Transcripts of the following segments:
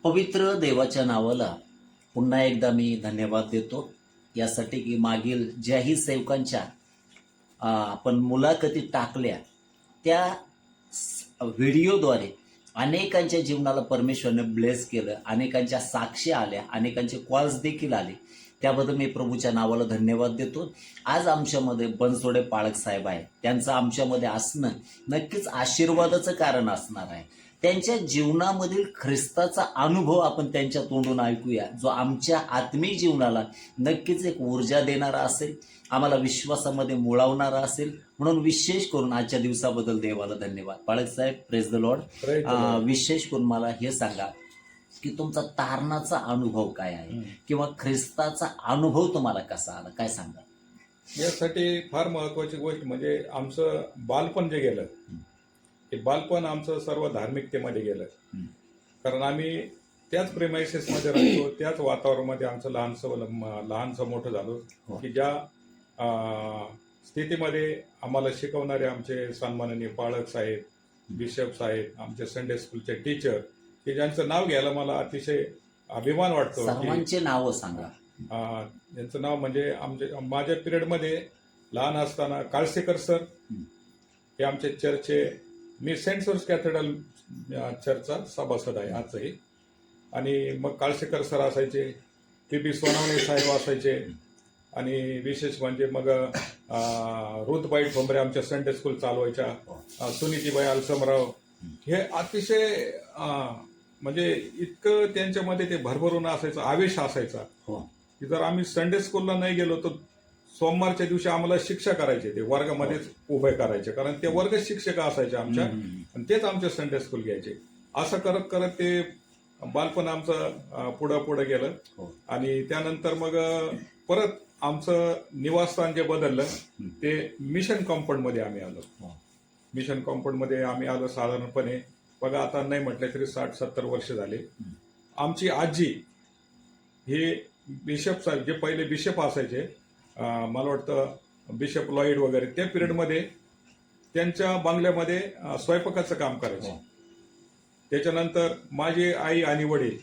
पवित्र देवाच्या नावाला पुन्हा एकदा मी धन्यवाद देतो यासाठी की मागील ज्याही सेवकांच्या आपण मुलाखती टाकल्या त्या व्हिडिओद्वारे अनेकांच्या जीवनाला परमेश्वरने ब्लेस केलं, अनेकांच्या साक्षी आल्या, अनेकांचे कॉल्स देखील आले. त्याबद्दल मी प्रभूच्या नावाला धन्यवाद देतो. आज आमच्यामध्ये बनसोडे पाळक साहेब आहे. त्यांचं आमच्यामध्ये असणं नक्कीच आशीर्वादाचं कारण असणार आहे. त्यांच्या जीवनामधील ख्रिस्ताचा अनुभव आपण त्यांच्या तोंडून ऐकूया, जो आमच्या आत्मीय जीवनाला नक्कीच एक ऊर्जा देणारा असेल, आम्हाला विश्वासामध्ये मुळवणारा असेल. म्हणून विशेष करून आजच्या दिवसाबद्दल देवाला धन्यवाद. पाळक साहेब, प्रेज द लॉर्ड. विशेष करून मला हे सांगा की तुमचा तारणाचा अनुभव काय आहे किंवा ख्रिस्ताचा अनुभव तुम्हाला कसा आला, काय सांगा. यासाठी फार महत्वाची गोष्ट म्हणजे आमचं बालपण जे गेलं, ते बालपण आमचं सर्व धार्मिकतेमध्ये गेलं. कारण आम्ही त्याच प्रेमायसेसमध्ये राहतो, त्याच वातावरणामध्ये आमचं लहानसं मोठं झालो की ज्या स्थितीमध्ये आम्हाला शिकवणारे आमचे सन्माननीय पाळक साहेब, बिशप साहेब, आमचे संडे स्कूलचे टीचर, की ज्यांचं नाव घ्यायला मला अतिशय अभिमान वाटतो. सर्वांचे नाव सांगा. यांचं नाव म्हणजे माझ्या पिरियडमध्ये लहान असताना काळसेकर सर हे आमचे चर्चचे, मी सेंट सोर्स कॅथेड्रल चर्चचा सभासद आहे आजही. आणि मग काळसेकर सर असायचे, पी सोनावणे साहेब असायचे, आणि विशेष म्हणजे मग रुतबाई ठोंबरे आमच्या संडे स्कूल चालवायच्या, सुनीतीबाई अलसमराव, हे अतिशय म्हणजे इतकं त्यांच्यामध्ये ते भरभरून असायचं, आवेश असायचा की जर आम्ही संडे स्कूलला नाही गेलो तर सोमवारच्या दिवशी आम्हाला शिक्षा करायचे, ते वर्गामध्येच उभे करायचे, कारण ते वर्ग शिक्षक असायचे आमच्या, आणि तेच आमचे संडे स्कूल घ्यायचे. असं करत करत ते बालपण आमचं पुढं गेलं. आणि त्यानंतर मग परत आमचं निवासस्थान जे बदललं ते मिशन कॉम्पाऊंडमध्ये आम्ही आलो. मिशन कॉम्पाऊंडमध्ये आम्ही आलो साधारणपणे बघा, आता नाही म्हटलं तरी 60-70 वर्ष झाले. आमची आजी हे बिशप साहेब, जे पहिले बिशप असायचे, मला वाटतं बिशप लॉईड वगैरे, त्या पिरियडमध्ये त्यांच्या बंगल्यामध्ये स्वयंपाकाचं काम करायचे. त्याच्यानंतर माझे आई आणि वडील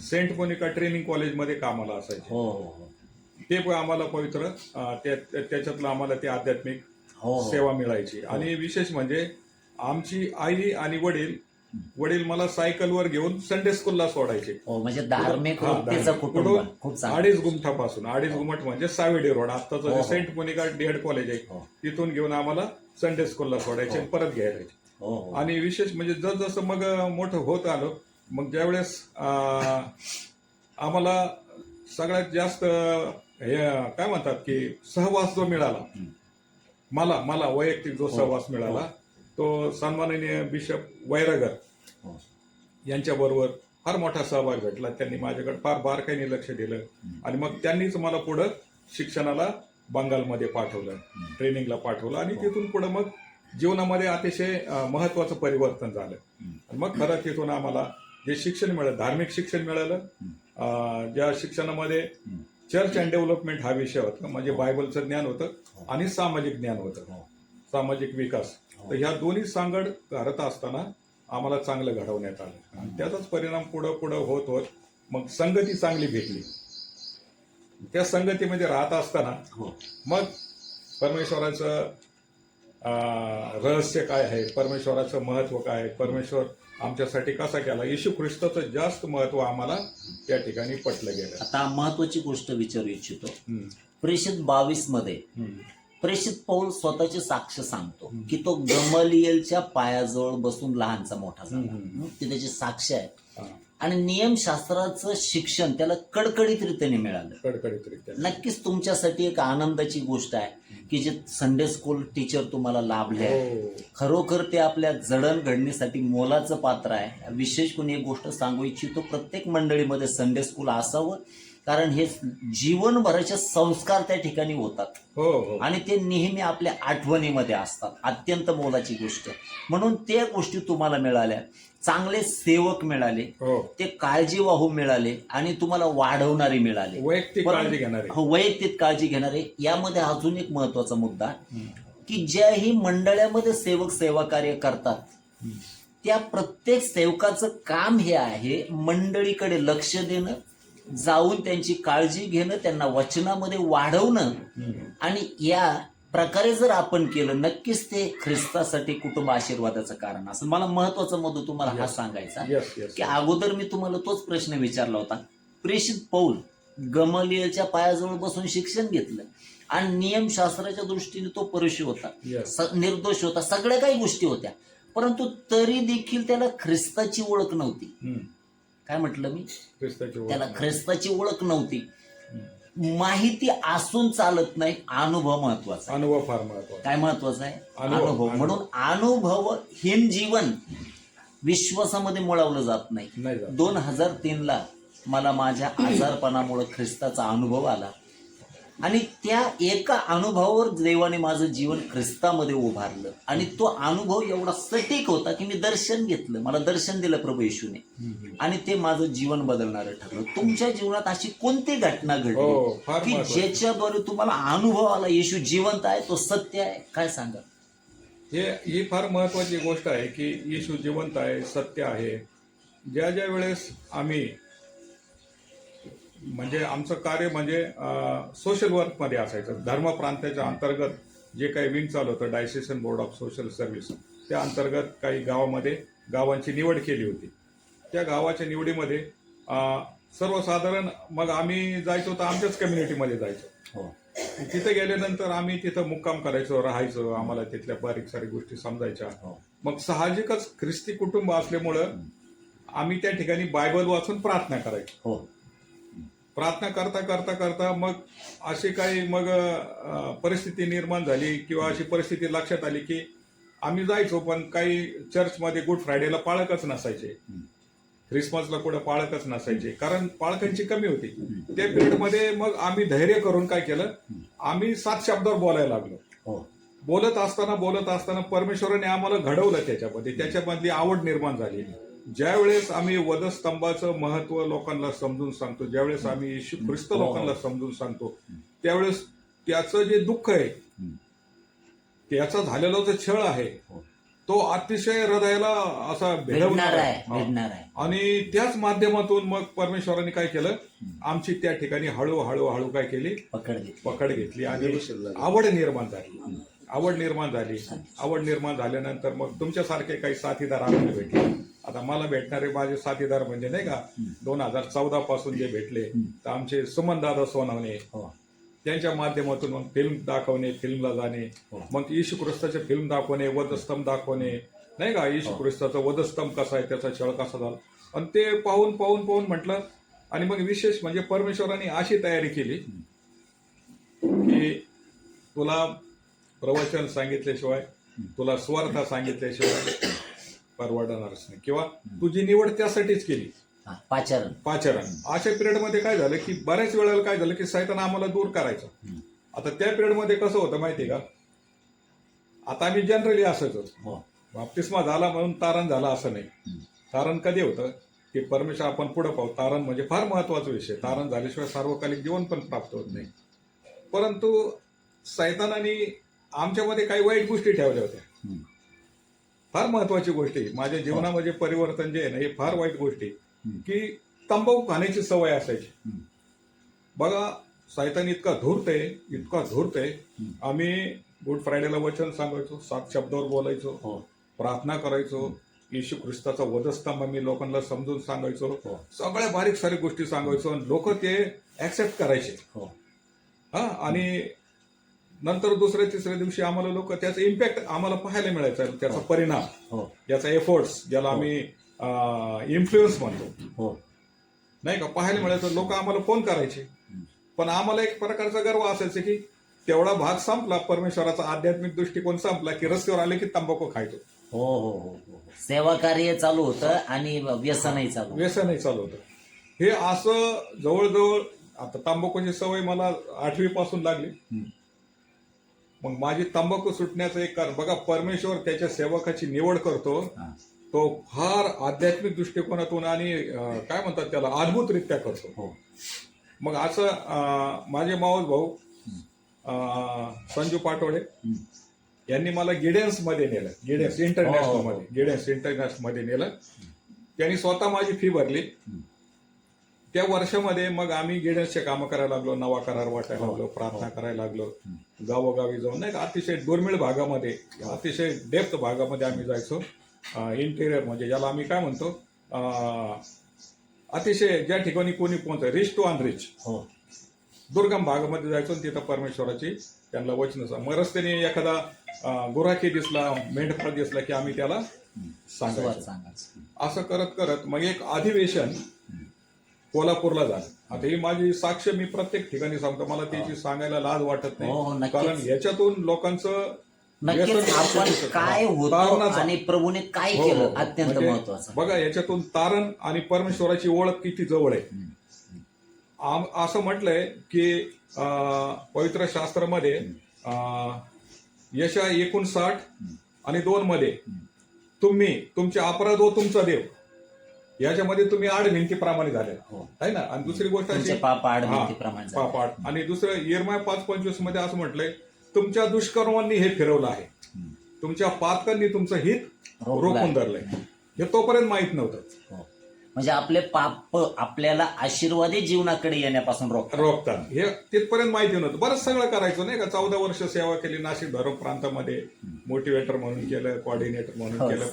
सेंट मोनिका ट्रेनिंग कॉलेजमध्ये कामाला असायचे. ते पण आम्हाला पवित्र त्याच्यातलं आम्हाला ते आध्यात्मिक सेवा मिळायची. आणि विशेष म्हणजे आमची आई आणि वडील मला सायकलवर घेऊन संडे स्कूलला सोडायचे. म्हणजे धार्मिक कुटुंब. 2.5 गुंठापासून, 2.5 गुंठ म्हणजे सावेडी रोड, आत्ताचं जे सेंट मोनिका डीएड कॉलेज आहे तिथून घेऊन आम्हाला संडे स्कूलला सोडायचे, परत घ्यायचे. आणि विशेष म्हणजे जसं मग मोठं होत आलो, मग ज्यावेळेस आम्हाला सगळ्यात जास्त हे काय म्हणतात की सहवास जो मिळाला, मला वैयक्तिक जो सहवास मिळाला तो सन्माननीय बिशप वैरागर यांच्याबरोबर फार मोठा सहभाग भेटला. त्यांनी माझ्याकडे फार बारकाईने लक्ष दिलं, आणि मग त्यांनीच मला पुढं शिक्षणाला बंगालमध्ये पाठवलं, ट्रेनिंगला पाठवलं, आणि तिथून पुढं मग जीवनामध्ये अतिशय महत्वाचं परिवर्तन झालं. मग खरं तिथून आम्हाला जे शिक्षण मिळालं, धार्मिक शिक्षण मिळालं, ज्या शिक्षणामध्ये चर्च अँड डेव्हलपमेंट हा विषय होता, म्हणजे बायबलचं ज्ञान होतं आणि सामाजिक ज्ञान होतं, सामाजिक विकास. तर ह्या दोन्ही सांगड घडत असताना आम्हाला चांगलं घडवण्यात आलं, आणि त्याचाच परिणाम पुढं होत मग संगती चांगली भेटली. त्या संगतीमध्ये राहत असताना मग परमेश्वराचं रहस्य काय आहे, परमेश्वराचं महत्व काय आहे, परमेश्वर आमच्यासाठी कसा केला, येशू ख्रिस्ताचं जास्त महत्व आम्हाला त्या ठिकाणी पटलं गेलं. आता महत्वाची गोष्ट विचारू इच्छितो. प्रेषित 22 मध्ये प्रेषित पौल स्वतःची साक्ष सांगतो की तो गमलिएलच्या पायाजवळ बसून लहानचा मोठा झाला. ती त्याची साक्ष आहे. आणि नियमशास्त्राचं शिक्षण त्याला कडकडीतरीत्याने मिळालं. नक्कीच तुमच्यासाठी एक आनंदाची गोष्ट आहे की जे संडे स्कूल टीचर तुम्हाला लाभले आहे, खरोखर ते आपल्या जडणघडणीसाठी मोलाचं पात्र आहे. विशेष कोणी एक गोष्ट सांगू इच्छितो, प्रत्येक मंडळीमध्ये संडे स्कूल असावं, कारण हे जीवनभराचे संस्कार त्या ठिकाणी होतात आणि ते नेहमी आपल्या आठवणीमध्ये असतात. अत्यंत मोलाची गोष्ट. म्हणून त्या गोष्टी तुम्हाला मिळाल्या, चांगले सेवक मिळाले, ते काळजीवाहू मिळाले, आणि तुम्हाला वाढवणारे मिळाले, वैयक्तिक काळजी घेणारे. वैयक्तिक काळजी घेणारे. यामध्ये अजून एक महत्वाचा मुद्दा की ज्याही मंडळामध्ये सेवक सेवा कार्य करतात त्या प्रत्येक सेवकाचं काम हे आहे मंडळीकडे लक्ष देणं, जाऊन त्यांची काळजी घेणं, त्यांना वचनामध्ये वाढवणं. आणि या प्रकारे जर आपण केलं, नक्कीच ते ख्रिस्तासाठी कुटुंब आशीर्वादाचं कारण असं. मला महत्वाचा मुद्दा तुम्हाला हा सांगायचा येस येस की अगोदर मी तुम्हाला तोच प्रश्न विचारला होता. प्रेषित पौल गमलियलच्या पायाजवळ बसून शिक्षण घेतलं आणि नियमशास्त्राच्या दृष्टीने तो परुषी होता, येस निर्दोष होता, सगळ्या काही गोष्टी होत्या, परंतु तरी देखील त्याला ख्रिस्ताची ओळख नव्हती. काय म्हटलं मी? ख्रिस्ताची ओळख. त्याला ख्रिस्ताची ओळख नव्हती. माहिती असून चालत नाही, अनुभव महत्वाचा. अनुभव फार महत्वाचा. काय महत्वाचा आहे? अनुभव. अनुभव. म्हणून अनुभवहीन जीवन विश्वासामध्ये मुळवलं जात नाही. नाही जात. 2003ला मला माझ्या आजारपणामुळे ख्रिस्ताचा अनुभव आला आणि त्या एका अनुभवावर देवाने माझं जीवन ख्रिस्तामध्ये उभारलं. आणि तो अनुभव एवढा सटीक होता की मी दर्शन घेतलं, मला दर्शन दिलं प्रभू येशूने, आणि ते माझं जीवन बदलणारं ठरलं. तुमच्या जीवनात अशी कोणती घटना घडली फार की महत्वाचं. ज्याच्याद्वारे तुम्हाला अनुभव आला येशू जिवंत आहे, तो सत्य आहे? काय सांगा? ही फार महत्वाची गोष्ट आहे की येशू जिवंत आहे, सत्य आहे. ज्या ज्या वेळेस आम्ही म्हणजे आमचं कार्य म्हणजे सोशल वर्कमध्ये असायचं, धर्म प्रांताच्या अंतर्गत जे काही विंग चालू होतं, डायसेशन बोर्ड ऑफ सोशल सर्व्हिस, त्या अंतर्गत काही गावामध्ये गावांची निवड केली होती. त्या गावाच्या निवडीमध्ये सर्वसाधारण मग आम्ही जायचो तर आमच्याच कम्युनिटीमध्ये जायचो. तिथे गेल्यानंतर आम्ही तिथं मुक्काम करायचो, राहायचो, आम्हाला तिथल्या बारीक सारी गोष्टी समजायच्या. मग साहजिकच ख्रिस्ती कुटुंब असल्यामुळं आम्ही त्या ठिकाणी बायबल वाचून प्रार्थना करायचो. प्रार्थना करता करता करता मग अशी काही मग परिस्थिती निर्माण झाली किंवा अशी परिस्थिती लक्षात आली की आम्ही जायचो, पण काही चर्चमध्ये गुड फ्रायडेला पाळकच नसायचे, ख्रिसमसला कुठं पाळकच नसायचे, कारण पाळकांची कमी होती त्या पिरियडमध्ये. मग आम्ही धैर्य करून काय केलं, आम्ही 7 शब्दावर बोलायला लागलो. बोलत असताना परमेश्वराने आम्हाला घडवलं त्याच्यामध्ये, त्याच्यामधली आवड निर्माण झाली. ज्यावेळेस आम्ही वधस्तंभाचं महत्व लोकांना समजून सांगतो, ज्यावेळेस आम्ही येशू ख्रिस्त लोकांना समजून सांगतो, त्यावेळेस त्याचं जे दुःख आहे, त्याचा झालेला जो छळ आहे, तो अतिशय हृदयाला असा भेदवणारा आहे. आणि त्याच माध्यमातून मग परमेश्वराने काय केलं, आमची त्या ठिकाणी हळूहळू काय केली, पकड घेतली आणि आवड निर्माण झाल्यानंतर मग तुमच्यासारखे काही साथीदार आम्हाला भेटले. आता मला भेटणारे माझे साथीदार म्हणजे नाही का 2014 पासून जे भेटले, तर आमचे सुमन दादा सोनवणे, त्यांच्या माध्यमातून मग फिल्म दाखवणे, फिल्मला जाणे, मग येशू ख्रिस्ताचे फिल्म दाखवणे, वधस्तंभ दाखवणे, नाही का, येशू ख्रिस्ताचा वधस्तंभ कसा आहे, त्याचा छळ कसा झाला, आणि ते पाहून म्हटलं. आणि मग विशेष म्हणजे परमेश्वराने अशी तयारी केली की तुला प्रवचन सांगितल्याशिवाय, तुला स्वार्थ सांगितल्याशिवाय परवडणारच नाही, किंवा तुझी निवड त्यासाठीच केली, पाचारण. अशा पिरियडमध्ये काय झालं की बऱ्याच वेळेला काय झालं की सैतान आम्हाला दूर करायचं. आता त्या पिरियडमध्ये कसं होतं माहितीये का, आता आम्ही जनरली असंच बाप्तिस्मा झाला म्हणून तारण झाला असं नाही. तारण कधी होतं की परमेश्वर, आपण पुढे पाहू, तारण म्हणजे फार महत्वाचा विषय. तारण झाल्याशिवाय सार्वकालिक जीवन पण प्राप्त होत नाही. परंतु सैतानाने आमच्यामध्ये काही वाईट गोष्टी ठेवल्या होत्या, फार महत्वाची गोष्टी. माझ्या जीवनामध्ये परिवर्तन जे आहे ना, हे फार वाईट गोष्टी की तंबाखू खाण्याची सवय असायची. बघा, सैतान इतका धूर्त आहे. आम्ही गुड फ्रायडेला वचन सांगायचो, 7 शब्दावर बोलायचो, प्रार्थना करायचो, येशू ख्रिस्ताचा वधस्तंभ आम्ही लोकांना समजून सांगायचो, सगळ्या बारीक सारी गोष्टी सांगायचो, आणि लोक ते ऍक्सेप्ट करायचे. आणि नंतर दुसऱ्या तिसऱ्या दिवशी आम्हाला लोक त्याचा इम्पॅक्ट आम्हाला पाहायला मिळायचा, त्याचा परिणाम, याचा एफर्ट्स, ज्याला आम्ही इन्फ्लुएन्स म्हणतो, नाही का, पाहायला मिळायचं. लोक आम्हाला फोन करायचे, पण आम्हाला एक प्रकारचा गर्व असायचा की तेवढा भाग संपला, परमेश्वराचा आध्यात्मिक दृष्टिकोन संपला की रस्त्यावर आले की तंबाखू खायचो. सेवा कार्य चालू होतं आणि व्यसनही चालू होतं. हे असं जवळजवळ, आता तंबाखूची सवय मला 8वी पासून लागली. मग माझी तंबाखू सुटण्याचं एक कारण बघा, परमेश्वर त्याच्या सेवकाची निवड करतो, तो फार आध्यात्मिक दृष्टिकोनातून आणि काय म्हणतात त्याला, अद्भुतरित्या करतो. मग असं माझे मावस भाऊ संजू पाटोळे, यांनी मला गिडेन्स मध्ये नेलं, गिडेन्स इंटरनॅशनल मध्ये, गिडेन्स इंटरनॅशनल मध्ये नेलं. त्यांनी स्वतः माझी फी भरली. त्या वर्षामध्ये मग आम्ही गिडेन्सचे कामं करायला लागलो, नवा करार वाटायला लागलो, प्रार्थना करायला लागलो, गावोगावी जाऊन नाही का अतिशय दुर्मिळ भागामध्ये, अतिशय डेप्थ भागामध्ये आम्ही जायचो. इंटेरियर म्हणजे ज्याला आम्ही काय म्हणतो, अतिशय ज्या ठिकाणी कोणी पोहोचत, रिच टू अनरिच, दुर्गम भागामध्ये जायचो आणि तिथं परमेश्वराची त्यांना वचन सांग. मग रस्त्याने एखादा गुराखी दिसला, मेंढपाळ दिसला की आम्ही त्याला सांगायचो. असं करत करत मग एक अधिवेशन कोल्हापूरला झालं. आता ही माझी साक्ष मी प्रत्येक ठिकाणी सांगतो, मला त्याची सांगायला लाज वाटत नाही, कारण याच्यातून लोकांचं नक्कीच आपण काय होतं आणि प्रभूने काय केलं अत्यंत महत्वाचं. बघा याच्यातून तारण आणि परमेश्वराची ओळख किती जवळ आहे. असं म्हटलंय की पवित्र शास्त्रामध्ये यशा 59:2 मध्ये तुम्ही तुमचे अपराध व तुमचा देव याच्यामध्ये तुम्ही आड भिंतीप्रमाणे झाले आहे ना. आणि दुसरी गोष्ट पाप आड भिंतीप्रमाणे, आणि दुसरं यिर्मया 5:25 मध्ये असं म्हटलंय, तुमच्या दुष्कर्मांनी हे फिरवलं आहे, तुमच्या पातकांनी तुमचं हित रोखून धरलंय. हे तोपर्यंत माहित नव्हतं. म्हणजे आपले पाप आपल्याला आशीर्वादी जीवनाकडे येण्यापासून रोखतात, हे तिथपर्यंत माहिती नव्हतं. बरंच सगळं करायचं नाही का. 14 वर्ष सेवा केली नाशिक धर्म प्रांतामध्ये, मोटिवेटर म्हणून केलं, कोऑर्डिनेटर म्हणून केलं,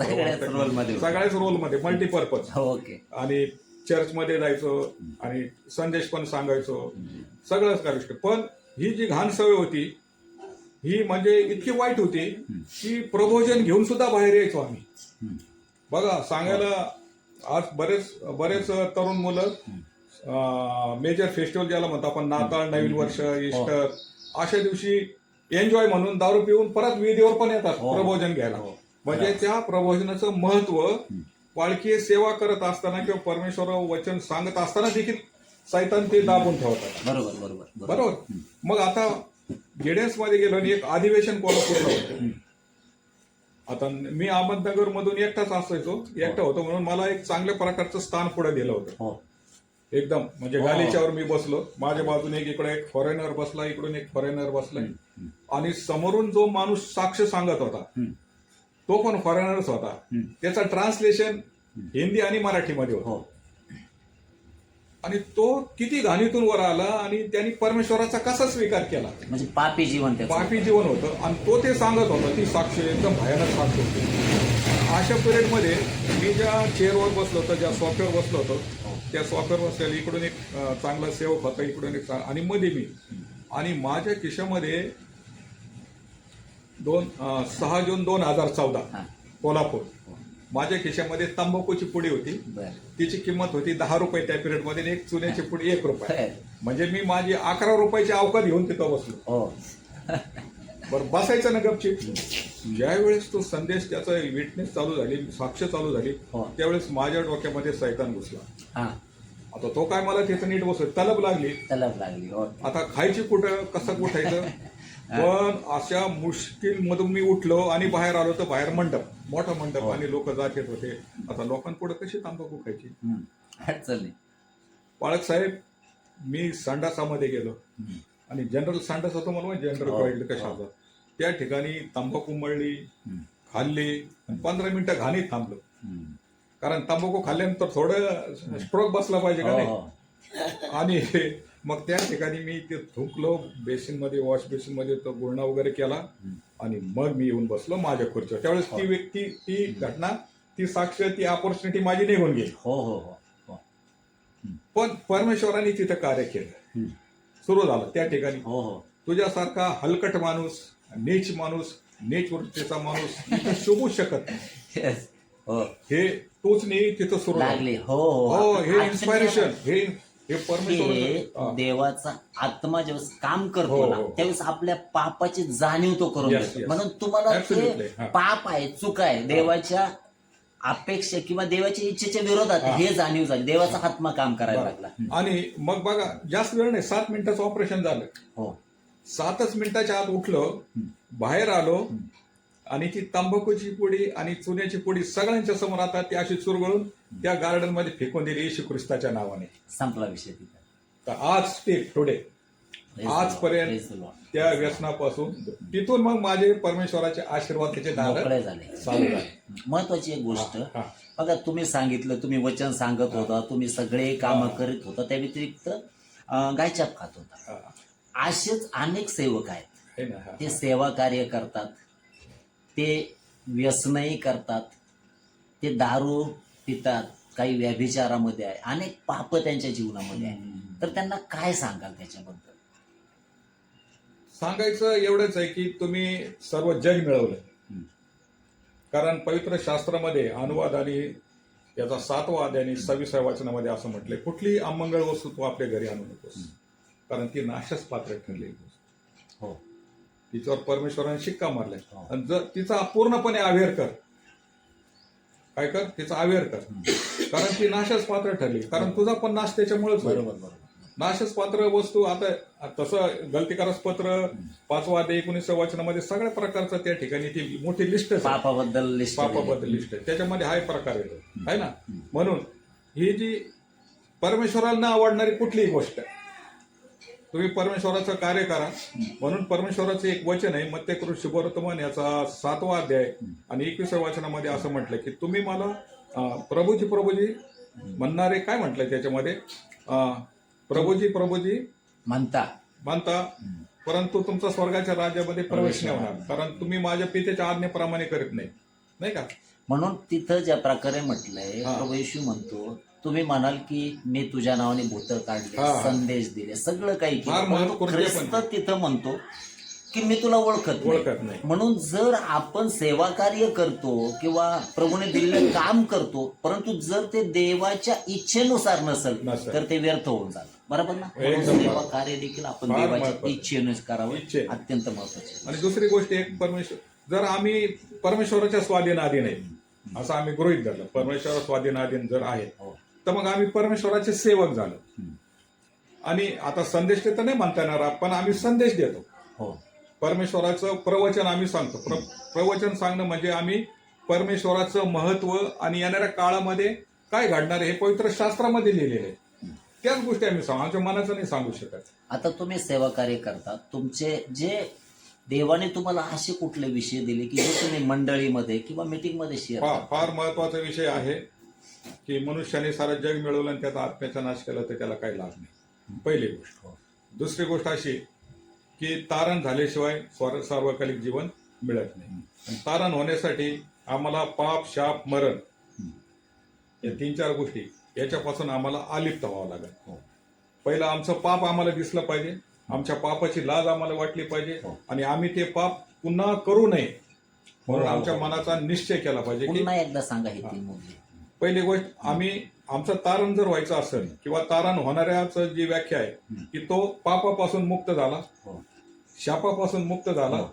सगळ्याच रोलमध्ये मल्टीपर्पज. ओके. आणि चर्चमध्ये जायचो आणि संदेश पण सांगायचो, सगळंच करायचं. पण ही जी घाण सवय होती ही म्हणजे इतकी वाईट होती की प्रबोधन घेऊन सुद्धा बाहेर यायचो आम्ही. बघा सांगायला आज बरेच तरुण मुलं मेजर फेस्टिवल ज्याला म्हणतो आपण, नाताळ, नवीन वर्ष, ईस्टर, अशा दिवशी एन्जॉय म्हणून दारू पिऊन परत विधीवर पण येतात प्रबोधन घ्यायला. म्हणजे त्या प्रबोधनाचं महत्व पालखी सेवा करत असताना किंवा परमेश्वर वचन सांगत असताना देखील सैतान ते दाबून ठेवतात. बरोबर. मग आता गिडेन्स मध्ये गेलो आणि एक अधिवेशन कोल्हापूरला होतं. आता मी अहमदनगर मधून एकटाच एकटा होतो म्हणून मला एक चांगल्या प्रकारचं स्थान पुढे दिलं होतं. एकदम म्हणजे गालीच्यावर मी बसलो, माझ्या बाजूने इकडे एक फॉरेनर बसला, इकडून एक फॉरेनर बसलाय, आणि समोरून जो माणूस साक्ष सांगत होता तो पण फॉरेनरच होता. त्याचा ट्रान्सलेशन हिंदी आणि मराठीमध्ये होता. आणि तो किती घाणीतून वर आला आणि त्यांनी परमेश्वराचा कसा स्वीकार केला, म्हणजे पापी जीवन होतं. आणि तो ते सांगत होता, ती साक्ष एकदम भयानक साक्ष होती. अशा पिरियडमध्ये मी ज्या चेअरवर बसलो होतो, ज्या सोफ्यावर बसलो होतो, त्या सोफ्यावर बसलेला इकडून एक चांगला सेवक होता, इकडून एक आणि मध्ये मी, आणि माझ्या खिशामध्ये 6 जून 2014 कोल्हापूर, माझ्या खिशामध्ये तंबाखूची पुडी होती. तिची किंमत होती 10 रुपये त्या पिरियडमध्ये, एक चुन्याची पुडी 1 रुपये. म्हणजे मी माझी 11 रुपयाची अवकात घेऊन तिथं बसलो. बरं बसायचं ना गपचीप. ज्यावेळेस तो संदेश, त्याचा विटनेस चालू झाली, साक्ष चालू झाली, त्यावेळेस माझ्या डोक्यामध्ये सैतान घुसला. आता तो काय मला तिथं नीट बसलो, तलब लागली. आता खायची कुठं, कसं उठायचं. पण अशा मुश्किल मधून मी उठलो आणि बाहेर आलो तर बाहेर मंडप, मोठा मंडप, आणि लोक जात येत होते. आता लोकांपुढे कशी तंबाखू खायची. पाळक साहेब, मी संडासामध्ये गेलो आणि जनरल संडास होतो मला, जनरल टॉयलेट कशाचा, त्या ठिकाणी तंबाखू मळली, खाल्ली, 15 मिनिटं घाणीत थांबलो. कारण तंबाखू खाल्ल्यानंतर थोडं स्ट्रोक बसला पाहिजे का नाही. आणि मग त्या ठिकाणी मी ते थुंकलो बेसिनमध्ये, वॉश बेसिनमध्ये, तो गुळणा वगैरे केला आणि मग मी येऊन बसलो माझ्या खुर्चीवर. त्यावेळेस ती व्यक्ती, ती घटना, ती साक्ष, ती ऑपॉर्च्युनिटी माझी निघून गेली. पण परमेश्वरांनी तिथं कार्य केलं, सुरू झालं त्या ठिकाणी. तुझ्यासारखा हलकट माणूस, नीच माणूस, नीच वृत्तीचा माणूस शोभू शकत नाही. हे तूच नाही तिथं सुरू लागले. हे इन्स्पायरेशन, हे देवाचा आत्मा जेव्हा काम करतो ना, त्यावेळेस आपल्या पापाची जाणीव तो करून देतो. म्हणून तुम्हाला पाप आहे, चूक आहे, देवाच्या अपेक्षा किंवा देवाच्या इच्छेच्या विरोधात हे जाणीव झाली, देवाचा आत्मा काम करायला लागला. आणि मग बघा, जास्त वेळ नाही, 7 मिनिटाचं ऑपरेशन झालं. 7च मिनिटाच्या आत उठलो, बाहेर आलो, आणि ती तंबाखूची पुडी आणि चुन्याची पुडी सगळ्यांच्या समोर आता ती अशी चुरगळून त्या गार्डन मध्ये फेकून दिली येशू ख्रिस्ताच्या नावाने. संपला विषय. तर आज ते टुडे आजपर्यंत Praise the Lord. त्या व्यसनापासून तिथून मग माझे परमेश्वराचे आशीर्वाद त्याचे दार मोकळे झाले. चालू झाले. महत्वाची एक गोष्ट हा. बघा, तुम्ही सांगितलं, तुम्ही वचन सांगत होता, तुम्ही सगळे काम करीत होता, त्या व्यतिरिक्त गायछाप खात होता. हा. असेच अनेक सेवक आहेत. है ना? हा. ते सेवा कार्य करतात, ते व्यसनही करतात, ते दारू पितात, काही व्यभिचारामध्ये आहे, अनेक पाप त्यांच्या जीवनामध्ये आहे. तर त्यांना काय सांगाल त्याच्याबद्दल? सांगायचं एवढंच आहे की तुम्ही सर्व जग मिळवलं. कारण पवित्र शास्त्रामध्ये अनुवाद आणि याचा 7वा अध्याय आणि 26व्या वचनामध्ये असं म्हटलंय, कुठलीही अमंगळ वस्तू तू आपल्या घरी आणू नकोस, कारण ती नाशच पात्र ठरलेली गोष्ट. हो, तिच्यावर परमेश्वराने शिक्का मारलाय. हो. आणि जर तिचा पूर्णपणे अवेअर कर, काय कर, तिचा अवेअर कर, कारण ती नाशच पात्र ठरली. कारण तुझा पण नाश त्याच्यामुळेच होईल. बरोबर बरोबर. नाशच पात्र वस्तू. आता तसं गलतीकारक पत्र 5वा अध्याय 19व्या वचनामध्ये सगळ्या प्रकारचं त्या ठिकाणी ती मोठी लिस्ट आहे. पापाबद्दल लिस्ट पापाबद्दल लिस्ट आहे, त्याच्यामध्ये हा एक प्रकार येतो, आहे ना. म्हणून ही जी परमेश्वराला न आवडणारी कुठलीही गोष्ट, तुम्ही परमेश्वराचं कार्य करा. म्हणून परमेश्वराचं एक वचन आहे, मत्तेकृत शुभवर्तमान याचा 7वा अध्याय आणि 21व्या वचनामध्ये असं म्हटलं की तुम्ही मला प्रभूजी प्रभूजी म्हणणारे, काय म्हटलंय त्याच्यामध्ये, प्रभूजी प्रभूजी म्हणता, परंतु तुमचा स्वर्गाच्या राज्यामध्ये प्रवेश नाही होणार, कारण तुम्ही माझ्या पित्याच्या आज्ञेप्रमाणे करीत नाही का. म्हणून तिथं ज्या प्रकारे म्हटलंय, हा. प्रभू येशू म्हणतो, तुम्ही म्हणाल की मी तुझ्या नावाने भूत काढले, हा. संदेश दिले, सगळं काही फार केलं. महत्त्वपूर्ण ख्रिस्त तिथं म्हणतो की मी तुला ओळखत नाही. म्हणून जर आपण सेवा कार्य करतो किंवा प्रभूने दिलेलं काम करतो, परंतु जर ते देवाच्या इच्छेनुसार नसेल तर ते व्यर्थ होऊन जातं. बरोबर ना. म्हणून सेवा कार्य देखील आपण फार देवाच्या महत्त्वाचं. इच्छेनुसार करावं, इच्छे. अत्यंत महत्वाचे. आणि दुसरी गोष्ट एक, जर आम्ही परमेश्वराच्या स्वाधीनाधीन आहे असं आम्ही गृहीत धरलं, परमेश्वर स्वाधीनाधीन जर आहे, हो. तर मग आम्ही परमेश्वराचे सेवक झालो. आणि आता संदेश तर नाही म्हणता येणार, पण आम्ही संदेश देतो. हो, परमेश्वराचं प्रवचन आम्ही सांगतो. प्रवचन सांगणं म्हणजे आम्ही परमेश्वराचं महत्व आणि येणाऱ्या काळामध्ये काय घडणार आहे हे पवित्र शास्त्रामध्ये लिहिलेलं आहे, त्याच गोष्टी आम्ही सांगू, आमच्या मनाचं नाही सांगू शकत. आता तुम्ही सेवा कार्य करता, तुमचे जे देवाने तुम्हाला असे कुठले विषय दिले की जे तुम्ही मंडळीमध्ये किंवा मीटिंगमध्ये शेअर करता? फार महत्वाचा विषय आहे की मनुष्याने सारं जग मिळवलं आणि त्याचा आत्म्याचा नाश केला तर त्याला काही लाभ नाही, पहिली गोष्ट. दुसरी गोष्ट अशी की तारण झाल्याशिवाय सार्वकालिक जीवन मिळत नाही. आणि तारण होण्यासाठी आम्हाला पाप, शाप, मरण या 3-4 गोष्टी याच्यापासून आम्हाला अलिप्त व्हावं लागेल. पहिलं आमचं पाप आम्हाला दिसलं पाहिजे, आमच्या पापाची लाज आम्हाला वाटली पाहिजे, आणि आम्ही ते पाप पुन्हा करू नये म्हणून आमच्या मनाचा निश्चय केला पाहिजे की, पुन्हा एकदा सांगा हे 3 मुद्दे. पहिली गोष्ट, आमचं तारण जर व्हायचं असेल किंवा तारण होणाऱ्याचं जी व्याख्या आहे की तो पापापासून मुक्त झाला, शापापासून मुक्त झाला,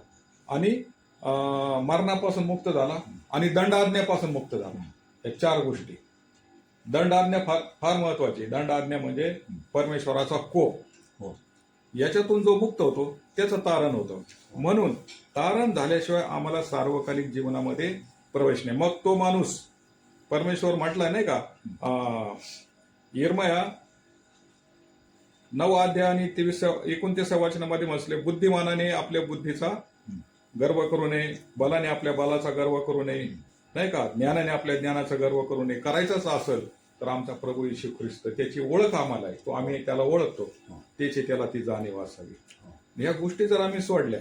आणि मरणापासून मुक्त झाला, आणि दंडाज्ञेपासून मुक्त झाला. या 4 गोष्टी. दंडाज्ञा फार महत्वाची. दंडाज्ञा म्हणजे परमेश्वराचा कोप, याच्यातून जो मुक्त होतो त्याचं तारण होतं. म्हणून तारण झाल्याशिवाय आम्हाला सार्वकालिक जीवनामध्ये प्रवेश नाही. मग तो माणूस, परमेश्वर म्हटलाय नाही का, यिर्मया 9 अध्याय आणि 29 वचनामध्ये म्हटले, बुद्धिमानाने आपल्या बुद्धीचा गर्व करू नये, बलाने आपल्या बलाचा गर्व करू नये, नाही का, ज्ञानाने आपल्या ज्ञानाचा गर्व करू नये. करायचंच असेल तर आमचा प्रभू येशू ख्रिस्त, त्याची ओळख आम्हाला आहे, तो आम्ही त्याला ओळखतो, त्याची त्याला ती जाणीव असावी. या गोष्टी जर आम्ही सोडल्या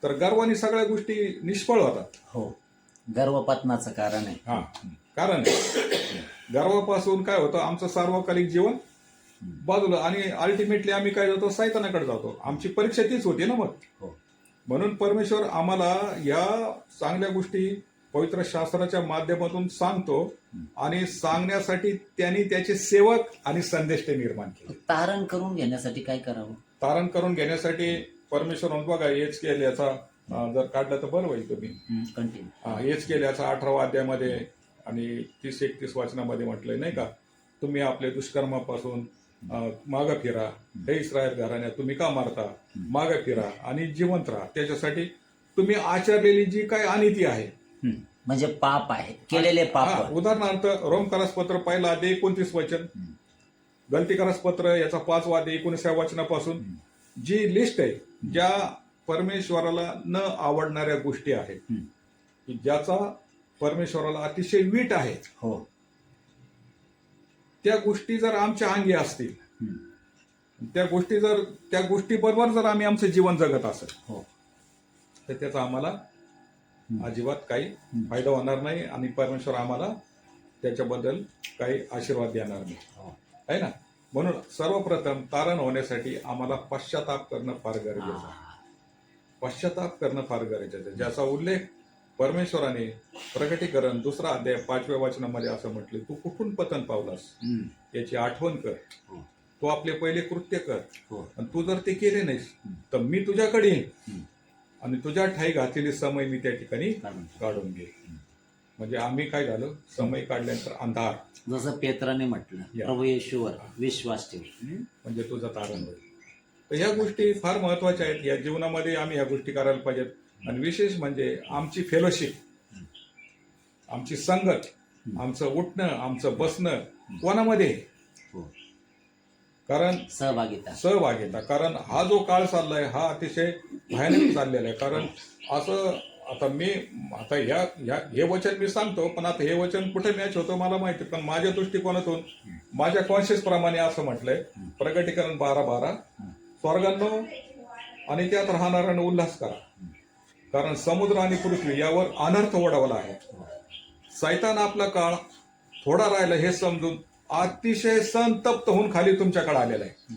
तर गर्वाने सगळ्या गोष्टी निष्फळ होतात. हो, गर्वपतनाचं कारण आहे. हा, कारण गर्वापासून काय होतं, आमचं सार्वकालिक जीवन बाजूला, आणि अल्टिमेटली आम्ही काय जातो, सैतानाकडे जातो. आमची परीक्षा तीच होती ना मग. म्हणून परमेश्वर आम्हाला या चांगल्या गोष्टी पवित्र शास्त्राच्या माध्यमातून सांगतो, आणि सांगण्यासाठी त्यांनी त्याचे सेवक आणि संदेश ते निर्माण केले. तारण करून घेण्यासाठी काय करावं? तारण करून घेण्यासाठी परमेश्वर बघा, हेच केले याचा जर काढलं तर बरं होईल तुम्ही. कंटिन्यू. हेच केले याचा 18व्या अध्यायामध्ये आणि 30-31 वचनामध्ये म्हटलंय नाही का, तुम्ही आपल्या दुष्कर्मापासून मागं फिरा, हे इस्रायल घराण्या, तुम्ही का मारता, मागं फिरा आणि जिवंत राहा. त्याच्यासाठी तुम्ही आचरलेली जी काही अनिती आहे, म्हणजे पाप आहे, केलेले पाप. उदाहरणार्थ रोमकारास पत्र 1 अध्याय 29 वचन, गलतीकारास पत्र याचा 5वा अध्याय 19व्या वचनापासून, जी लिस्ट आहे, ज्या परमेश्वराला न आवडणाऱ्या गोष्टी आहेत, की ज्याचा परमेश्वराला अतिशय वीट आहे, हो. त्या गोष्टी जर आमच्या अंगी असतील, हम्म. त्या गोष्टीबरोबर जर आम्ही आमचं जीवन जगत असेल, हो. तर त्याचा आम्हाला अजिबात काही फायदा होणार नाही आणि परमेश्वर आम्हाला त्याच्याबद्दल काही आशीर्वाद देणार नाही, हो. आहे ना. म्हणून सर्वप्रथम तारण होण्यासाठी आम्हाला पश्चाताप करणं फार गरजेचं आहे. पश्चाताप करणं फार गरजेचं आहे, ज्याचा उल्लेख परमेश्वराने प्रकटीकरण 2 अध्याय 5व्या वचनामध्ये असं म्हटले, तू कुठून पतन पावलास याची आठवण कर, हो. तू आपले पहिले कृत्य कर, हो. आणि तू जर ते केले नाहीस तर मी तुझ्याकडे येईन आणि तुझ्या ठाई घातलेली समय मी त्या ठिकाणी काढून घेईन. म्हणजे आम्ही काय झालं, समय काढल्यानंतर अंधार, जसं पेत्राने म्हटलं, प्रभू येशूवर विश्वास ठेव, म्हणजे तुझं तारण होईल. तर ह्या गोष्टी फार महत्वाच्या आहेत. या जीवनामध्ये आम्ही ह्या गोष्टी करायला पाहिजेत. आणि विशेष म्हणजे आमची फेलोशिप, आमची संगत, आमचं उठणं, आमचं बसणं कोणामध्ये, हो. कारण सहभागिता. कारण हा जो काळ चाललाय हा अतिशय भयानक चाललेला आहे. कारण असं आता हे वचन मी सांगतो, पण आता हे वचन कुठे मॅच होतं मला माहिती, पण माझ्या दृष्टिकोनातून माझ्या कॉन्शियस प्रमाणे असं म्हटलंय, प्रकटीकरण 12:12, स्वर्गांनो आणि त्यात राहणाऱ्यांनो उल्हास करा, कारण समुद्र आणि पृथ्वी यावर अनर्थ ओढवला आहे. सैतान आपला काळ थोडा राहिला हे समजून अतिशय संतप्त होऊन खाली तुमच्याकडे आलेला आहे.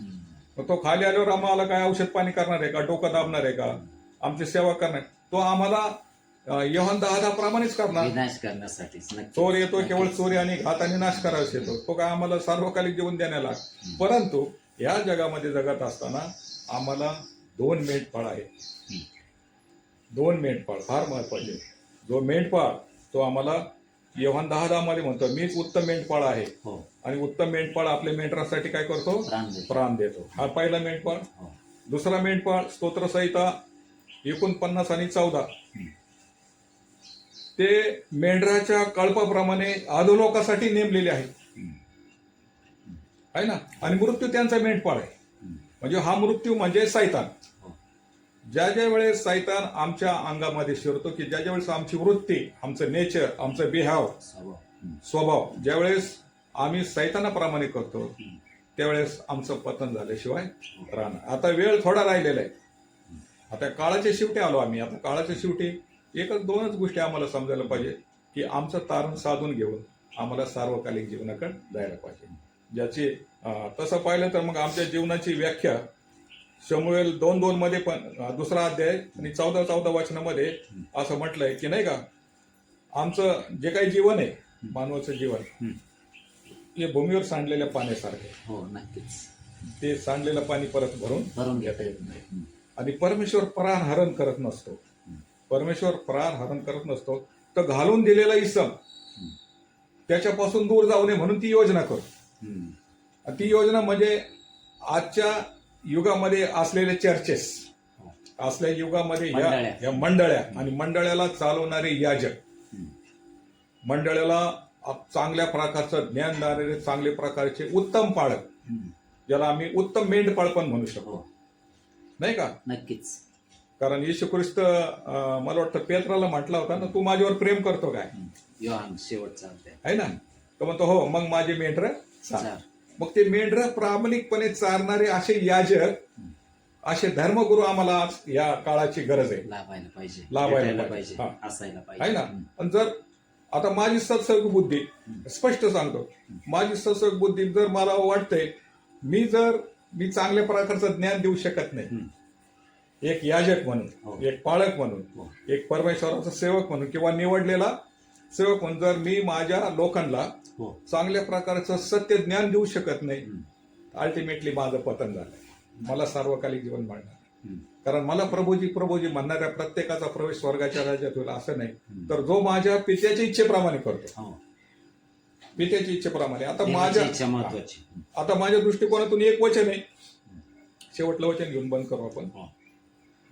मग तो खाली आल्यावर आम्हाला काय औषध पाणी करणार आहे का, डोकं दाबणार आहे का, आमची सेवा करणार? तो आम्हाला योहान 10:10 प्रमाणेच करणार. विनाश करण्यासाठी चोर येतो केवळ चोरी आणि घात आणि नाश करायला येतो, तो काय आम्हाला सार्वकालिक जीवन देण्याला. परंतु या जगामध्ये जगत असताना आम्हाला 2 मेंढपाळ आहेत. 2 मेंढपाळ फार महत्वाचे. जो मेंढपाळ तो आम्हाला योहान 10:10 मध्ये म्हणतो, मीच उत्तम मेंढपाळ आहे. हो. आणि उत्तम मेंढपाळ आपल्या मेंढरासाठी काय करतो, प्राण देतो. हा पहिला मेंढपाळ. हो. दुसरा मेंढपाळ स्तोत्रसंहिता 49 आणि 14, ते मेंढराच्या कळपाप्रमाणे अधोलोकासाठी नेमलेले आहेत, आहे ना. आणि मृत्यू त्यांचा मेंढपाळ आहे. म्हणजे हा मृत्यू म्हणजे सैतान. ज्या ज्या वेळेस सैतान आमच्या अंगामध्ये शिरतो, की ज्या ज्या वेळेस आमची वृत्ती, आमचं नेचर, आमचं बिहाव, स्वभाव ज्यावेळेस आम्ही सैतानाप्रमाणे करतो, त्यावेळेस आमचं पतन झाल्याशिवाय राहणार. आता वेळ थोडा राहिलेला आहे. आता काळाच्या शेवटी आलो आम्ही. आता काळाच्या शेवटी 1-2च गोष्टी आम्हाला समजायला पाहिजे, की आमचं तारण साधून घेऊन आम्हाला सार्वकालिक जीवनाकडे जायला पाहिजे. ज्याची तसं पाहिलं तर मग आमच्या जीवनाची व्याख्या शमूएल 2:2 मध्ये पण 2 अध्याय आणि 14 वचनामध्ये असं म्हटलंय, की नाही का, आमचं जे काही जीवन आहे, मानवाचं जीवन, हे भूमीवर सांडलेल्या पाण्यासारखे. हो, नक्कीच. ते सांडलेलं पाणी परत भरून घेता येत नाही. आणि परमेश्वर प्राण हरण करत नसतो. परमेश्वर प्राण हरण करत नसतो, तर घालून दिलेला इसम त्याच्यापासून दूर जाऊ नये म्हणून ती योजना करतो. ती योजना म्हणजे आजच्या युगामध्ये असलेले चर्चेस, असल्या युगामध्ये या मंडळ्या आणि मंडळाला चालवणारे याजक, मंडळाला चांगल्या प्रकारचं ज्ञान देणारे, चांगल्या प्रकारचे उत्तम पाळक, ज्याला आम्ही उत्तम मेंढपाळ पण म्हणू शकतो, नाही का. नक्कीच. कारण येशू ख्रिस्त मला वाटतं पेत्राला म्हटला होता ना, तू माझ्यावर प्रेम करतो काय, योहान शेवटचा आहे ना. तो म्हणतो हो, मग माझे मेंढर चार. मग ते मेंढर प्रामाणिकपणे चारणारे असे याजक, असे धर्मगुरू आम्हाला आज या काळाची गरज आहे. लाभायला पाहिजे, असायला पाहिजे, आहे ना. आणि जर आता माझी सत्संग बुद्धी, स्पष्ट सांगतो, माझी सत्संग बुद्धी जर मला वाटतंय मी चांगल्या प्रकारचं ज्ञान देऊ शकत नाही, एक याजक म्हणून, एक पाळक म्हणून, एक परमेश्वराचा सेवक म्हणून किंवा निवडलेला सेवक म्हणून जर मी माझ्या लोकांना चांगल्या प्रकारचं सत्य ज्ञान देऊ शकत नाही, अल्टिमेटली माझं पतन झालंय. मला सार्वकालिक जीवन मिळणार. कारण मला प्रभूजी म्हणणाऱ्या प्रत्येकाचा प्रवेश स्वर्गाच्या राज्यात होईल असं नाही, तर जो माझ्या पित्याच्या इच्छेप्रमाणे करतो, पित्याच्या इच्छेप्रमाणे. आता माझ्या दृष्टिकोनातून एक वचन आहे, शेवटलं वचन घेऊन बंद करू आपण.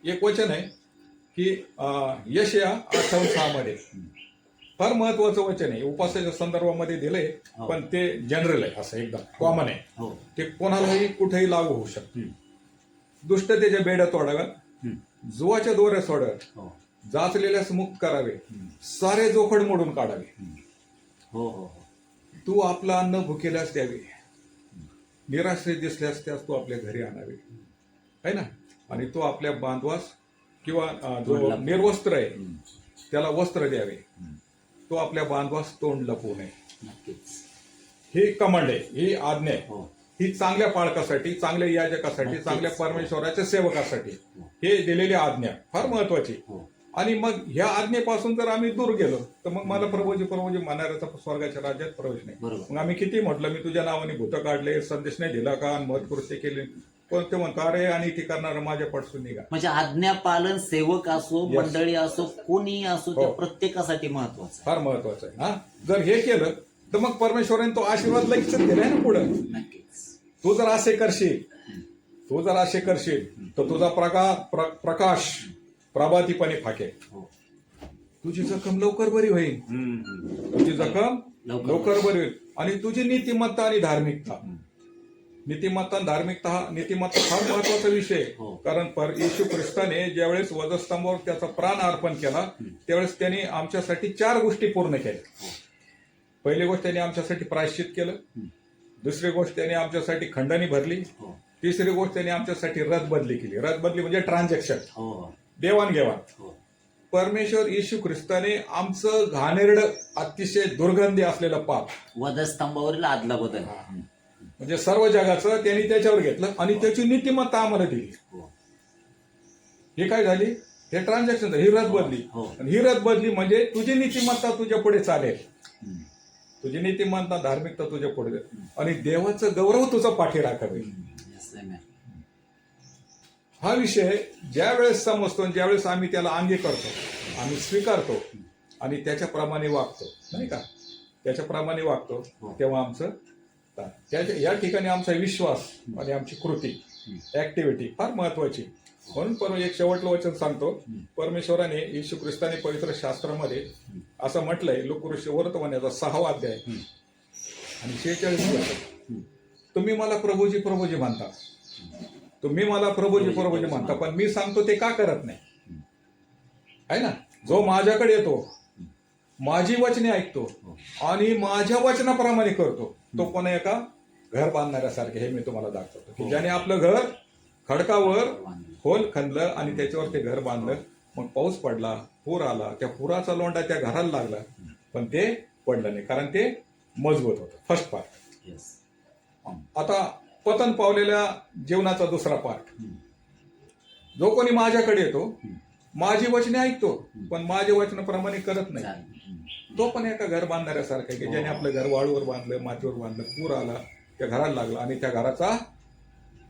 एक वचन आहे की यशया 58:6 मध्ये फार महत्वाचं वचन आहे. उपासाच्या संदर्भामध्ये दिलंय, पण ते जनरल आहे, असं एकदम कॉमन आहे, ते कोणालाही कुठेही लागू होऊ शकते. दुष्टतेच्या बेड्या तोडाव्यात, हम्म. जुवाच्या दोऱ्या सोडाव्यात, हो जाचलेल्यास मुक्त करावे, सारे जोखड मोडून काढावे. हो हो हो. तू आपलं अन्न भुकेल्यास द्यावे, निराश्रय दिसल्यास त्यास तू आपल्या घरी आणावे, है ना. आणि तो आपल्या बांधवास किंवा जो निर्वस्त्र आहे त्याला वस्त्र द्यावे, तो आपल्या बांधवास तोंड लपवू नये. नक्कीच. ही कमांड आहे, ही आज्ञा आहे. हो ही चांगल्या पालकासाठी, चांगल्या याजकासाठी, नक्कीच. चांगल्या परमेश्वराच्या सेवकासाठी हे दिलेली आज्ञा फार महत्वाची. हो आणि मग ह्या आज्ञेपासून जर आम्ही दूर गेलो तर मग मला प्रभूजी प्रभूजी म्हणणाऱ्याचा स्वर्गाच्या राज्यात प्रवेश नाही. बरोबर. मग आम्ही किती म्हटलं मी तुझ्या नावाने भूत काढले, संदेश नाही दिला का, महत्कृत्य केले, पण ते म्हणतो अरे आणि ती करणारा माझ्या पडसून निघा. म्हणजे आज्ञापालन सेवक असो, Yes. मंडळी असो, कोणीही असो, त्या हो. प्रत्येकासाठी महत्वाचं आहे. फार महत्वाचं आहे. हा जर हे केलं तर मग परमेश्वराने तो आशीर्वाद लगेच दिलाय ना पुढं. नक्कीच. तू जर असे करशील, तू जर असे करशील तर तुझा प्रकाश प्रभातीपणे फाकेल. हो. तुझी जखम लवकर बरी होईल, तुझी जखम लवकर बरी होईल. आणि तुझी नीतिमत्ता आणि धार्मिकता, नीतिमत्ता आणि नीतिमत्ता फार महत्वाचा विषय आहे. हो. कारण येशू ख्रिस्ताने ज्यावेळेस वधस्तंभावर त्याचा प्राण अर्पण केला त्यावेळेस त्यांनी आमच्यासाठी 4 गोष्टी पूर्ण केल्या. पहिली गोष्ट त्यांनी आमच्यासाठी प्रायश्चित केलं, दुसरी गोष्ट त्यांनी आमच्यासाठी खंडणी भरली, हो तिसरी गोष्ट त्यांनी आमच्यासाठी रथ बदली केली. रथ बदली म्हणजे ट्रान्झॅक्शन, हो देवाणघेवाण. हो. परमेश्वर येशू ख्रिस्ताने आमचं घाणेरडं अतिशय दुर्गंधी असलेलं पाप, वधस्तंभावरील आदला बदल. म्हणजे सर्व जगाचं त्यांनी त्याच्यावर घेतलं आणि त्याची नीतिमत्ता आम्हाला दिली. हो. ही काय झाली? हे ट्रान्झॅक्शन, ही रथ बदली. हो. आणि ही रथ बदली म्हणजे तुझी नीतिमत्ता तुझ्या पुढे चालेल, तुझी नीतिमत्ता धार्मिकता तुझ्या पुढे, आणि देवाचं गौरव तुझा पाठी राखावे. हा विषय ज्या वेळेस समजतो आणि ज्यावेळेस आम्ही त्याला अंगी करतो, आम्ही स्वीकारतो आणि त्याच्याप्रमाणे वागतो, नाही का, त्याच्याप्रमाणे वागतो, तेव्हा आमचं या ठिकाणी आमचा विश्वास आणि आमची कृती, ऍक्टिव्हिटी फार महत्वाची. म्हणून एक शेवटलं वचन सांगतो. परमेश्वराने येशू ख्रिस्ताने पवित्र शास्त्रामध्ये असं म्हटलंय, लोकऋषी वर्तमानाचा 6वा अध्याय आणि 46 वचन, तुम्ही मला प्रभूजी प्रभूजी म्हणता, तुम्ही मला प्रभूजी प्रभूजी म्हणता, पण मी सांगतो ते का करत नाही, आहे ना. जो माझ्याकडे येतो, माझी वचने ऐकतो आणि माझ्या वचनाप्रमाणे करतो, तो पण एका घर बांधणाऱ्यासारखे, हे मी तुम्हाला दाखवतो, की ज्याने आपलं घर खडकावर खोल खणलं आणि त्याच्यावर ते घर बांधलं. मग पाऊस पडला, पूर आला, त्या पुराचा लोंढा त्या घराला लागला, पण ते पडलं नाही, कारण ते मजबूत होतं. First part. आता पतन पावलेल्या जीवनाचा दुसरा पार्ट, जो कोणी माझ्याकडे येतो, माझी वचने ऐकतो, पण माझ्या वचनाप्रमाणे करत नाही, तो पण एका घर बांधणाऱ्यासारखा आहे, की ज्याने आपलं घर वाळूवर बांधलं, मातीवर बांधलं, पूर आला, त्या घराला लागला आणि त्या घराचा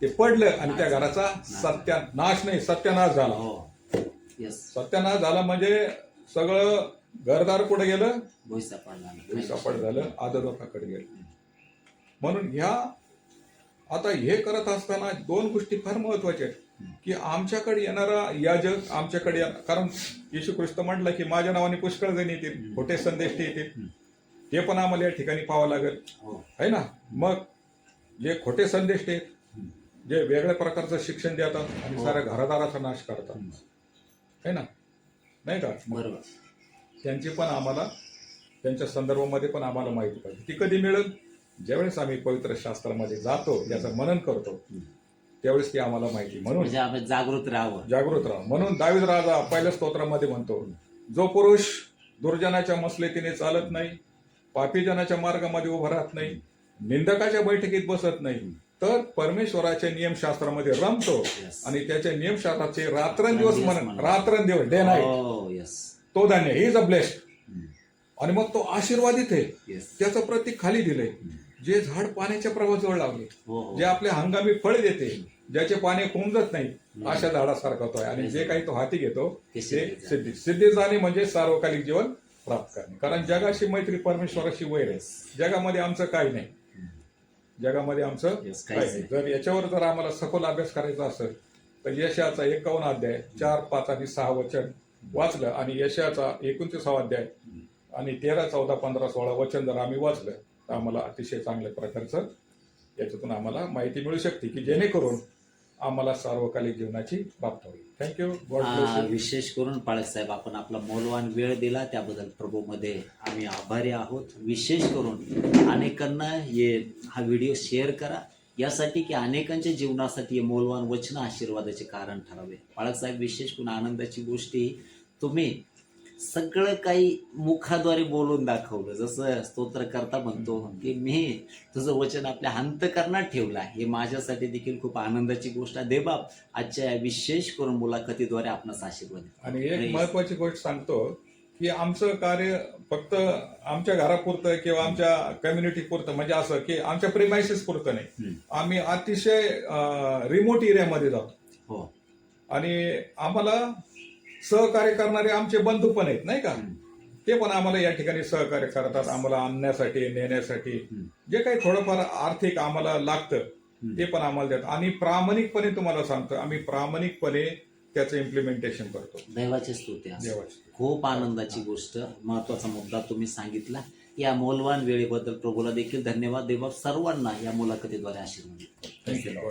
ते पडलं आणि त्या घराचा सत्यानाश झाला. सत्यानाश झाला म्हणजे सगळं घरदार कुठे गेलं, भुईसपाट झालं, आदोदकाकडे गेलं. म्हणून आता हे करत असताना 2 गोष्टी फार महत्वाच्या आहेत, की आमच्याकडे येणारा याजक आमच्याकडे कारण येशू ख्रिस्त म्हटलं की माझ्या नावाने पुष्कळ जण येतील, खोटे संदेश येतील, ते पण आम्हाला या ठिकाणी पाहावं लागेल, है ना. मग जे खोटे संदेश आहेत, जे वेगळ्या प्रकारचं शिक्षण देतात आणि साऱ्या घरादाराचा नाश करतात, है ना, नाही का, बरोबर, त्यांची पण आम्हाला, त्यांच्या संदर्भामध्ये पण आम्हाला माहिती पाहिजे. ती कधी मिळेल? ज्यावेळेस आम्ही पवित्र शास्त्रामध्ये जातो, याचं मनन करतो, त्यावेळेस ती आम्हाला माहिती. म्हणून जागृत राहावं. म्हणून दावीद राजा पहिल्या स्तोत्रामध्ये म्हणतो, जो पुरुष दुर्जनाच्या मसलेतीने चालत नाही, पापीजनाच्या मार्गामध्ये उभा राहत नाही, निंदकाच्या बैठकीत बसत नाही, तर परमेश्वराच्या नियमशास्त्रामध्ये रमतो आणि त्याच्या नियमशास्त्राचे रात्रंदिवस मनन, रात्रंदिवस, डे नाईट, तो धन्य, ही इज अ ब्लेस्ड. आणि मग तो आशीर्वादित आहे. त्याचं प्रतीक खाली दिलंय, जे झाड पाण्याच्या प्रवाहाजवळ लावले, जे आपल्या हंगामी फळ देते, ज्याचे पाने खुंजत नाही, अशा झाडासारखा तो आहे. आणि जे काही तो हाती घेतो ते सिद्धी जाणे म्हणजे सार्वकालिक जीवन प्राप्त करणे. कारण जगाशी मैत्री, परमेश्वराशी वैर आहे. जगामध्ये आमचं काही नाही, जगामध्ये आमचं काही नाही. जर याच्यावर जर आम्हाला सखोल अभ्यास करायचा असेल तर यशाचा 51 अध्याय 4, 5 आणि 6 वचन वाचलं आणि यशाचा 29 अध्याय आणि 13, 14, 15, 16 वचन जर आम्ही वाचलं तर आम्हाला अतिशय चांगल्या प्रकारचं याच्यातून आम्हाला माहिती मिळू शकते, की जेणेकरून आम्हाला सार्वकालिक जीवनाची प्राप्त होईल. थँक्यू. God bless you. विशेष करून पाळक साहेब आपण आपला मौल्यवान वेळ दिला त्याबद्दल प्रभूमध्ये आम्ही आभारी आहोत. विशेष करून अनेकांना हा व्हिडिओ शेअर करा यासाठी की अनेकांच्या जीवनासाठी हे मौल्यवान वचन आशीर्वादाचे कारण ठरावे. पाळक साहेब, विशेष करून आनंदाची गोष्टी तुम्ही सगळं काही मुखाद्वारे बोलून दाखवलं. जसं स्तोत्रकर्ता म्हणतो की मी तुझं वचन आपल्या अंतःकरणात ठेवलं आहे, हे माझ्यासाठी देखील खूप आनंदाची गोष्ट आहे. देवबाप आजच्या विशेष करून मुलाखतीद्वारे आपणास आशीर्वाद देतो. आणि एक महत्वाची गोष्ट सांगतो की आमचं कार्य फक्त आमच्या घरापुरतं किंवा आमच्या कम्युनिटी पुरतं, म्हणजे असं की आमच्या प्रिमायसेस पुरतं नाही. आम्ही अतिशय रिमोट एरियामध्ये जातो. हो. आणि आम्हाला सहकार्य करणारे आमचे बंधू पण आहेत, नाही का, ते पण आम्हाला या ठिकाणी सहकार्य करतात. आम्हाला आणण्यासाठी, नेण्यासाठी जे काही थोडंफार आर्थिक आम्हाला लागतं ते पण आम्हाला देतात. आणि प्रामाणिकपणे तुम्हाला सांगतो, आम्ही प्रामाणिकपणे त्याचं इम्प्लिमेंटेशन करतो. दैवाचे स्तुती. देवाची खूप आनंदाची गोष्ट, महत्वाचा मुद्दा तुम्ही सांगितला. या मौल्यवान वेळेबद्दल प्रभूला देखील धन्यवाद. देवा सर्वांना या मुलाखतीद्वारे आशीर्वाद. थँक्यू.